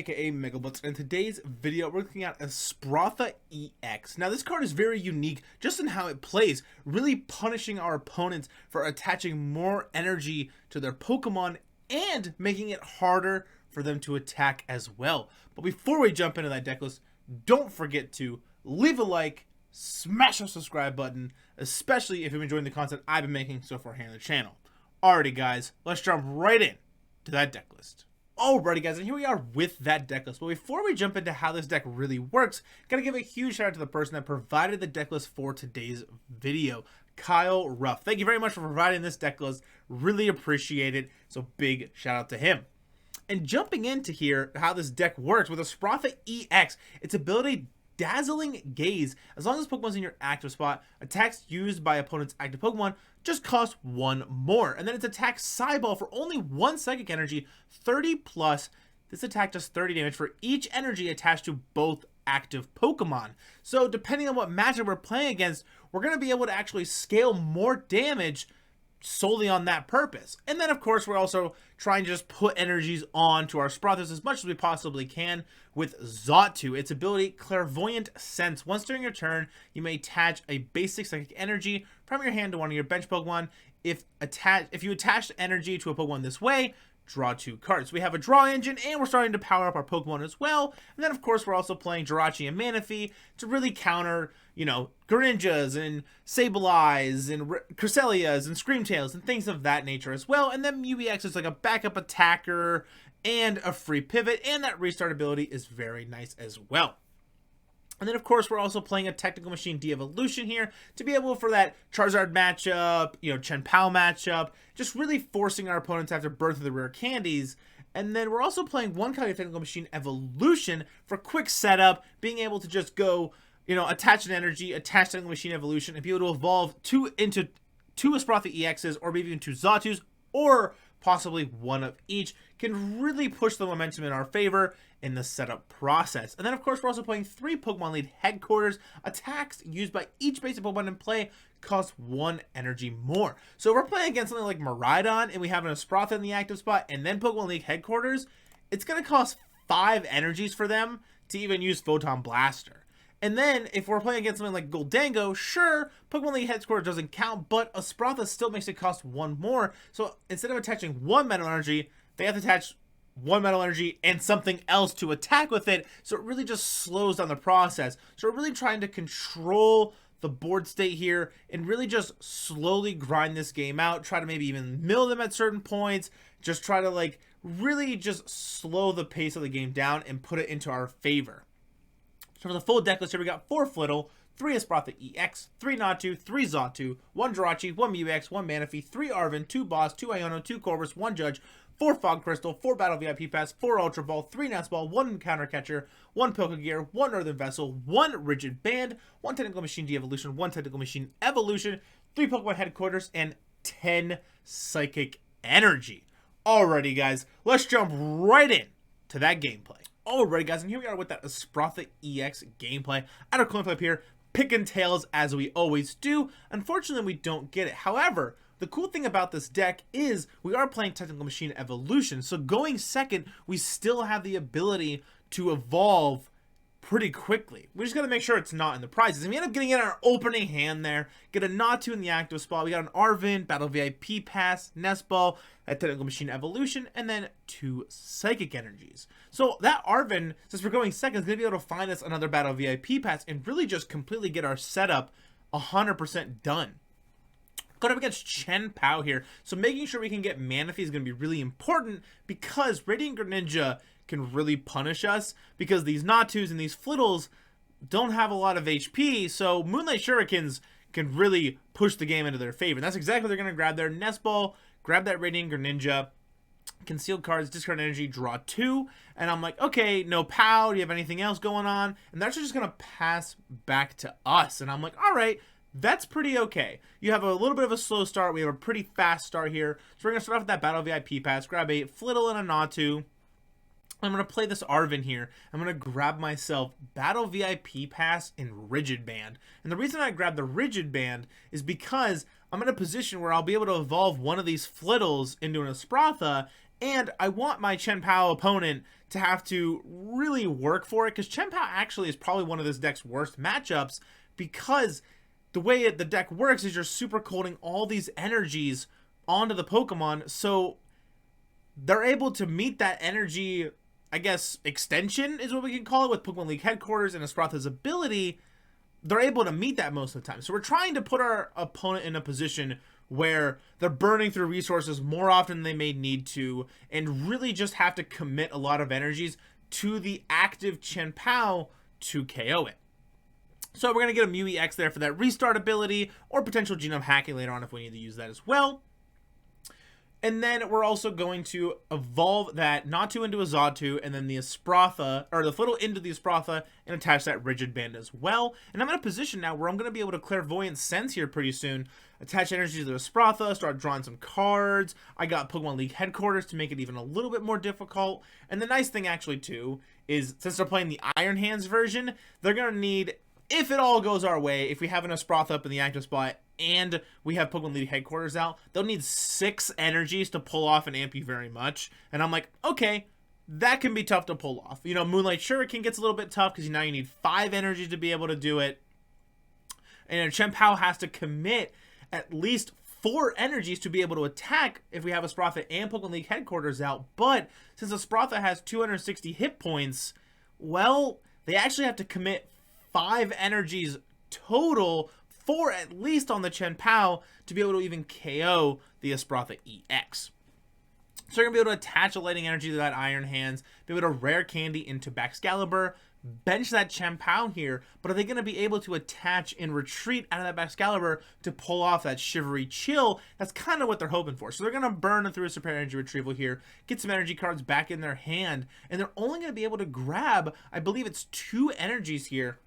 aka Megablitz, and in today's video we're looking at Espathra EX. Now this card is very unique just in how it plays, really punishing our opponents for attaching more energy to their Pokemon and making it harder for them to attack as well. But before we jump into that deck list, don't forget to leave a like, smash the subscribe button, especially if you've been enjoying the content I've been making so far here on the channel. Alrighty guys, let's jump right in to that deck list. Alrighty guys, and here we are with that deck list. But before we jump into how this deck really works, gotta give a huge shout out to the person that provided the deck list for today's video, Kyle Ruff. Thank you very much for providing this deck list. Really appreciate it. So big shout out to him. And jumping into here, how this deck works with Espathra EX, its ability Dazzling Gaze. As long as Pokemon's in your active spot, attacks used by opponent's active Pokemon just cost 1 more. And then its attack Sideball for only 1 psychic energy, 30 plus. This attack does 30 damage for each energy attached to both active Pokemon. So depending on what matchup we're playing against, we're going to be able to actually scale more damage solely on that purpose. And then of course we're also trying to just put energies on to our Espathras as much as we possibly can with Xatu. Its ability Clairvoyant Sense. Once during your turn, you may attach a basic psychic energy from your hand to one of your bench Pokemon. If you attach energy to a Pokemon this way, draw 2 cards. We have a draw engine and we're starting to power up our Pokemon as well. And then of course we're also playing Jirachi and Manaphy to really counter, you know, Greninjas and Sableyes and Cresselias and Screamtails and things of that nature as well. And then MEW EX is like a backup attacker and a free pivot, and that restart ability is very nice as well. And then, of course, we're also playing a Technical Machine Devolution here to be able for that Charizard matchup, you know, Chen-Pao matchup, just really forcing our opponents to have to burn through the rare candies. And then we're also playing one copy of Technical Machine Evolution for quick setup, being able to just go, you know, attach an energy, attach Technical Machine Evolution, and be able to evolve into two Espathra EXs, or maybe even 2 Xatus, or possibly one of each, can really push the momentum in our favor in the setup process. And then of course we're also playing 3 Pokemon League Headquarters. Attacks used by each basic Pokemon in play cost 1 energy more. So if we're playing against something like Miraidon and we have an Espathra in the active spot and then Pokemon League Headquarters, it's going to cost 5 energies for them to even use Photon Blaster. And then, if we're playing against something like Goldango, sure, Pokemon League Headquarters doesn't count, but Espathra still makes it cost 1 more. So instead of attaching 1 Metal Energy, they have to attach 1 Metal Energy and something else to attack with it. So it really just slows down the process. So we're really trying to control the board state here and really just slowly grind this game out. Try to maybe even mill them at certain points. Just try to like really just slow the pace of the game down and put it into our favor. So for the full deck list here, we got 4 Flittle, 3 Espathra EX, 3 Natu, 3 Xatu, 1 Jirachi, 1 MEW EX, 1 Manaphy, 3 Arven, 2 Boss, 2 Iono, 2 Colress, 1 Judge, 4 Fog Crystal, 4 Battle VIP Pass, 4 Ultra Ball, 3 Nest Ball, 1 Counter Catcher, 1 Pokégear, 1 Earthen Vessel, 1 Rigid Band, 1 Technical Machine Devolution, 1 Technical Machine Evolution, 3 Pokemon Headquarters, and 10 Psychic Energy. Alrighty guys, let's jump right in to that gameplay. Alright guys, and here we are with that Espathra EX gameplay. At our coin flip here, picking tails as we always do. Unfortunately, we don't get it. However, the cool thing about this deck is we are playing Technical Machine Evolution. So going second, we still have the ability to evolve pretty quickly. We just got to make sure it's not in the prizes. And we end up getting in our opening hand there. Get a Natu in the active spot. We got an Arven, Battle VIP Pass, Nest Ball, a Technical Machine Evolution, and then 2 Psychic Energies. So that Arven, since we're going second, is going to be able to find us another Battle VIP Pass and really just completely get our setup 100% done. Going up against Chen-Pao here. So making sure we can get Manaphy is going to be really important because Radiant Greninja can really punish us because these Natus and these Flittles don't have a lot of HP, so Moonlight Shurikens can really push the game into their favor. And that's exactly what they're going to grab there. Nest Ball, grab that Radiant Greninja, concealed cards, discard energy, draw 2, and I'm like, okay, no PAL, do you have anything else going on? And they're actually just going to pass back to us, and I'm like, all right, that's pretty okay. You have a little bit of a slow start, we have a pretty fast start here, so we're going to start off with that Battle VIP Pass, grab a Flittle and a Natu. I'm going to play this Arven here. I'm going to grab myself Battle VIP Pass and Rigid Band. And the reason I grabbed the Rigid Band is because I'm in a position where I'll be able to evolve one of these Flittles into an Espathra And I want my Chen-Pao opponent to have to really work for it, because Chen-Pao actually is probably one of this deck's worst matchups, because the way the deck works is you're super colding all these energies onto the Pokemon, so they're able to meet that energy, I guess, extension is what we can call it, with Pokemon League Headquarters and Espathra's ability. They're able to meet that most of the time. So we're trying to put our opponent in a position where they're burning through resources more often than they may need to, and really just have to commit a lot of energies to the active Chen-Pao to KO it. So we're going to get a Mew EX there for that restart ability, or potential genome hacking later on if we need to use that as well. And then we're also going to evolve that Natu into a Xatu, and then the Espathra, or the Flittle into the Espathra, and attach that Rigid Band as well. And I'm in a position now where I'm going to be able to Clairvoyant Sense here pretty soon, attach energy to the Espathra, start drawing some cards. I got Pokemon League Headquarters to make it even a little bit more difficult. And the nice thing actually too is, since they're playing the Iron Hands version, they're going to need, if it all goes our way, if we have an Espathra up in the active spot and we have Pokemon League Headquarters out, they'll need 6 energies to pull off an Ampy very much. And I'm like, okay, that can be tough to pull off. You know, Moonlight Shuriken gets a little bit tough because now you need 5 energies to be able to do it. And Chen-Pao has to commit at least 4 energies to be able to attack if we have Espathra and Pokemon League Headquarters out. But since Espathra has 260 hit points, well, they actually have to commit 5 energies total, 4 at least on the Chen-Pao, to be able to even KO the Espathra EX. So you're going to be able to attach a Lighting Energy to that Iron Hands, be able to Rare Candy into Baxcalibur, bench that Chen-Pao here, but are they going to be able to attach and retreat out of that Baxcalibur to pull off that Shivery Chill? That's kind of what they're hoping for. So they're going to burn through a Super Energy Retrieval here, get some energy cards back in their hand, and they're only going to be able to grab, I believe it's 2 energies here,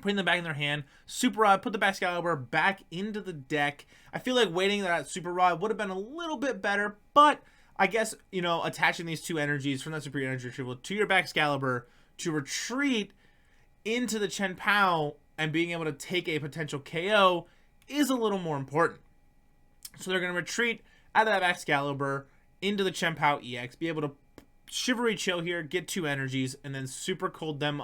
putting them back in their hand. Super Rod, put the Baxcalibur back into the deck. I feel like waiting that Super Rod would have been a little bit better, but I guess, you know, attaching these 2 energies from that Super Energy Retrieval to your Baxcalibur to retreat into the Chen-Pao and being able to take a potential KO is a little more important. So they're going to retreat out of that Baxcalibur into the Chen-Pao EX, be able to Shivery Chill here, get 2 energies, and then Super Cold them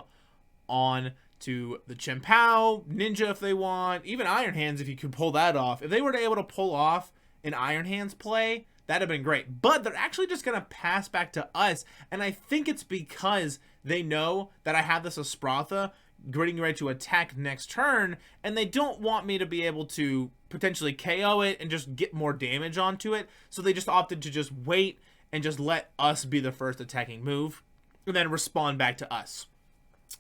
on to the Chen-Pao, Ninja if they want, even Iron Hands if you could pull that off. If they were able to pull off an Iron Hands play, that'd have been great. But they're actually just going to pass back to us, and I think it's because they know that I have this Espathra getting ready to attack next turn, and they don't want me to be able to potentially KO it and just get more damage onto it, so they just opted to just wait and just let us be the first attacking move, and then respond back to us.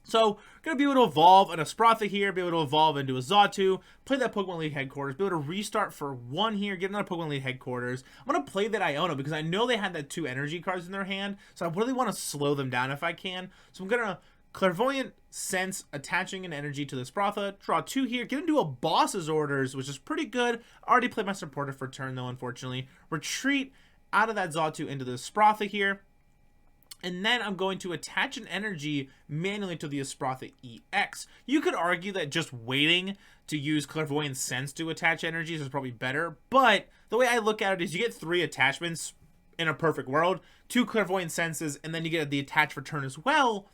So, going to be able to evolve an Espathra here, be able to evolve into a Xatu, play that Pokemon League Headquarters, be able to restart for 1 here, get another Pokemon League Headquarters. I'm going to play that Iono because I know they had that 2 energy cards in their hand, so I really want to slow them down if I can. So I'm going to Clairvoyant Sense, attaching an energy to the Espathra, draw 2 here, get into a Boss's Orders, which is pretty good. I already played my supporter for turn though, unfortunately. Retreat out of that Xatu into the Espathra here. And then I'm going to attach an energy manually to the Espathra EX. You could argue that just waiting to use Clairvoyant Sense to attach energies is probably better, but the way I look at it is you get 3 attachments in a perfect world, 2 Clairvoyant Senses, and then you get the attach for turn as well.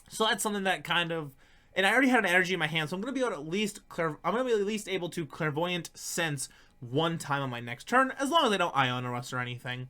So that's something that kind of, and I already had an energy in my hand, so I'm going to be able to at least able to Clairvoyant Sense 1 time on my next turn, as long as I don't Iono us or anything.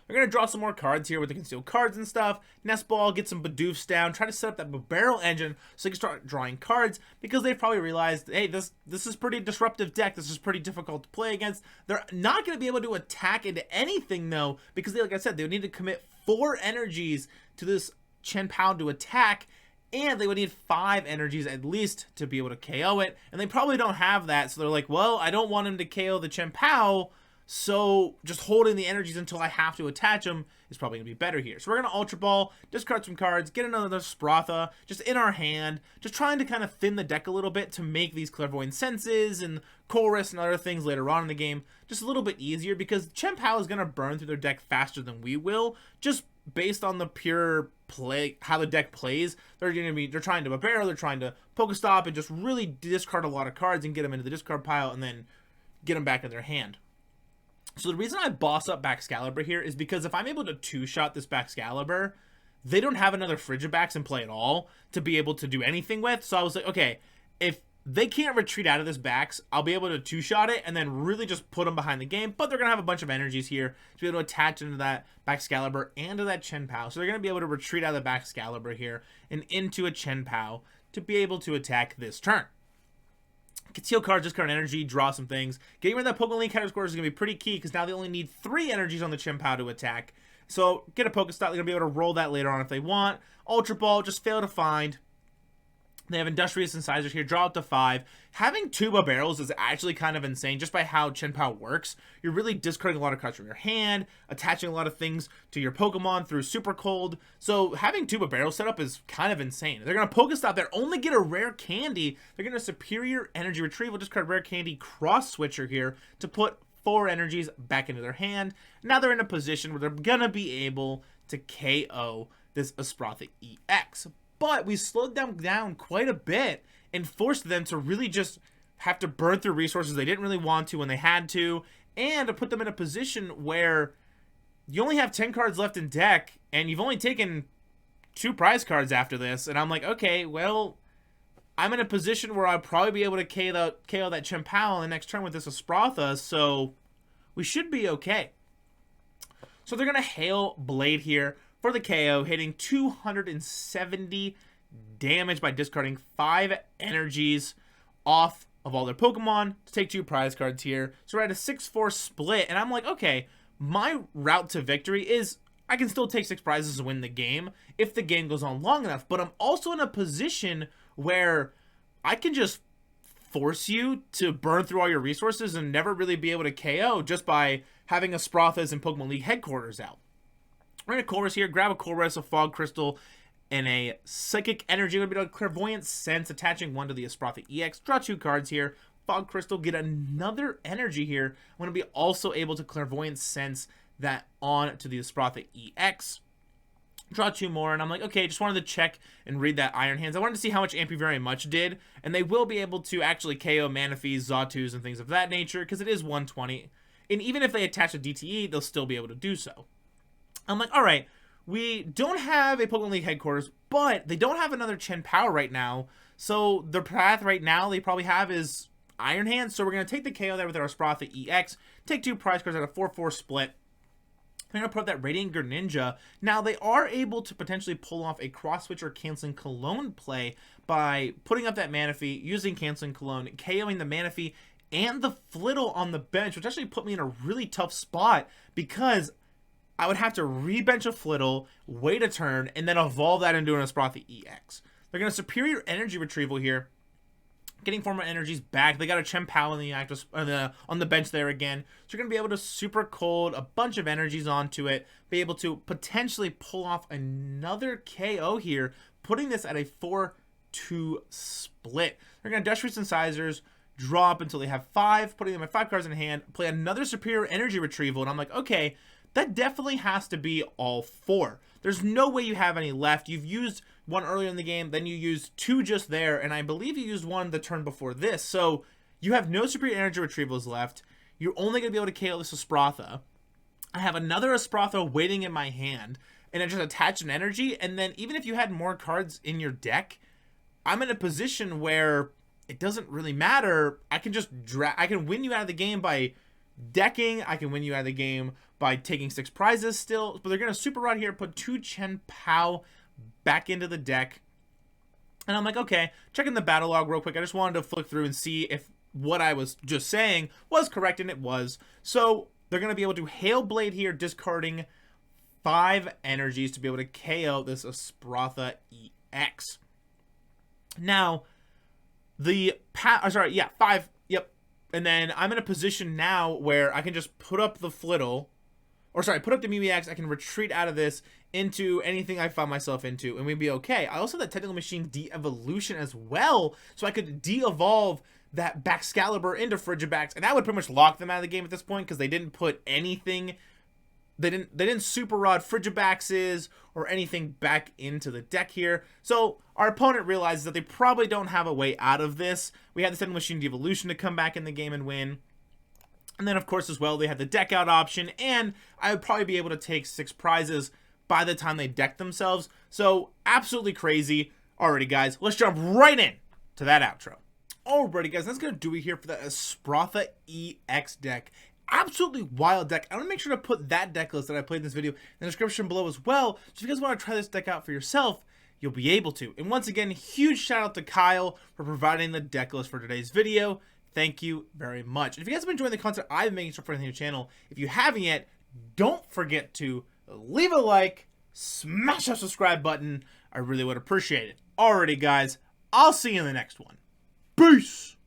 We're going to draw some more cards here with the concealed cards and stuff. Nest Ball, get some Bidoofs down, try to set up that barrel engine so you can start drawing cards, because they've probably realized, hey, this is pretty disruptive deck. This is pretty difficult to play against. They're not going to be able to attack into anything, though, because like I said, they would need to commit 4 energies to this Chen-Pao to attack, and they would need 5 energies at least to be able to KO it, and they probably don't have that, so they're like, well, I don't want him to KO the Chen-Pao, so just holding the energies until I have to attach them is probably going to be better here. So we're going to Ultra Ball, discard some cards, get another Espathra just in our hand, just trying to kind of thin the deck a little bit to make these Clairvoyant Senses and Colress and other things later on in the game just a little bit easier, because Chen-Pao is going to burn through their deck faster than we will, just based on the pure play, how the deck plays. They're trying to barrel, they're trying to Pokestop and just really discard a lot of cards and get them into the discard pile and then get them back in their hand. So the reason I boss up Baxcalibur here is because if I'm able to two-shot this Baxcalibur, they don't have another Frigibax in play at all to be able to do anything with. So I was like, okay, if they can't retreat out of this Bax, I'll be able to two-shot it and then really just put them behind the game. But they're going to have a bunch of energies here to be able to attach into that Baxcalibur and to that Chien-Pao. So they're going to be able to retreat out of the Baxcalibur here and into a Chien-Pao to be able to attack this turn. Conceal cards, discard energy, draw some things. Getting rid of that Pokemon League counter score is going to be pretty key because now they only need 3 energies on the Chien-Pao to attack. So get a Pokestop. They're going to be able to roll that later on if they want. Ultra Ball, just fail to find. They have Industrious Incisors here, draw up to 5. Having Tuba Barrels is actually kind of insane just by how Chien-Pao works. You're really discarding a lot of cards from your hand, attaching a lot of things to your Pokemon through Super Cold. So having Tuba Barrels set up is kind of insane. They're going to Pokestop there, only get a Rare Candy. They're going to Superior Energy Retrieval, discard Rare Candy, Cross Switcher here to put 4 energies back into their hand. Now they're in a position where they're going to be able to KO this Espathra EX. But we slowed them down quite a bit and forced them to really just have to burn through resources they didn't really want to when they had to, and to put them in a position where you only have 10 cards left in deck, and you've only taken 2 prize cards after this. And I'm like, okay, well, I'm in a position where I'll probably be able to KO that Chien-Pao on the next turn with this Espathra, so we should be okay. So they're going to Hail Blade here for the KO, hitting 270 damage by discarding 5 energies off of all their Pokemon to take 2 prize cards here. So we're at a 6-4 split, and I'm like, okay, my route to victory is I can still take 6 prizes and win the game if the game goes on long enough, but I'm also in a position where I can just force you to burn through all your resources and never really be able to KO just by having Espathras and Pokemon League headquarters out. We're going to Colress here, grab a Colress, a Fog Crystal, and a Psychic Energy. We're going to be able to Clairvoyant Sense, attaching 1 to the Espathra EX. Draw 2 cards here. Fog Crystal, get another energy here. I'm going to be also able to Clairvoyant Sense that on to the Espathra EX. Draw 2 more, and I'm like, okay, just wanted to check and read that Iron Hands. I wanted to see how much Ampy Very Much did, and they will be able to actually KO Manaphy's, Xatus, and things of that nature, because it is 120. And even if they attach a DTE, they'll still be able to do so. I'm like, all right, we don't have a Pokemon League headquarters, but they don't have another Chien-Pao right now. So their path right now they probably have is Iron Hands. So we're going to take the KO there with our Espathra EX, take 2 prize cards at a 4-4 split. I'm going to put up that Radiant Greninja. Now, they are able to potentially pull off a cross-switch or canceling Cologne play by putting up that Manaphy, using canceling Cologne, KOing the Manaphy and the Flittle on the bench, which actually put me in a really tough spot because I would have to rebench a Flittle, wait a turn, and then evolve that into an Espathra EX. They're going to Superior Energy Retrieval here, getting 4 more energies back. They got a Chien-Pao on the bench there again. So you're going to be able to Super Cold a bunch of energies onto it, be able to potentially pull off another KO here, putting this at a 4-2 split. They're going to Industrious Incisors, draw up until they have 5, putting them at 5 cards in hand, play another Superior Energy Retrieval, and I'm like, okay, that definitely has to be all 4. There's no way you have any left. You've used 1 earlier in the game, then you used 2 just there, and I believe you used 1 the turn before this. So you have no Superior Energy Retrievals left. You're only going to be able to KO this Espathra. I have another Espathra waiting in my hand, and I just attach an energy, and then even if you had more cards in your deck, I'm in a position where it doesn't really matter. I can just I can win you out of the game by decking. I can win you out of the game by taking 6 prizes still, but they're going to Super Rod here, put 2 Chien-Pao back into the deck. And I'm like, okay, checking the battle log real quick. I just wanted to flick through and see if what I was just saying was correct, and it was. So they're going to be able to Hail Blade here, discarding 5 energies to be able to KO this Espathra EX. Now, the 5, yep. And then I'm in a position now where I can just put up the Flittle, put up the MEW EX. I can retreat out of this into anything I found myself into, and we'd be okay. I also have that Technical Machine de-evolution as well, so I could de-evolve that Baxcalibur into Frigibax, and that would pretty much lock them out of the game at this point because they didn't put anything. They didn't Super Rod Frigibaxes or anything back into the deck here. So our opponent realizes that they probably don't have a way out of this. We had the Technical Machine Devolution to come back in the game and win. And then, of course, as well, they have the deck out option, and I would probably be able to take 6 prizes by the time they deck themselves. So, absolutely crazy. Alrighty, guys, let's jump right in to that outro. Alrighty, guys, that's going to do it here for the Espathra EX deck. Absolutely wild deck. I'm going to make sure to put that deck list that I played in this video in the description below as well. So if you guys want to try this deck out for yourself, you'll be able to. And once again, huge shout out to Kyle for providing the deck list for today's video. Thank you very much. And if you guys have been enjoying the content I've been making for the channel, if you haven't yet, don't forget to leave a like, smash that subscribe button. I really would appreciate it. Alrighty, guys, I'll see you in the next one. Peace!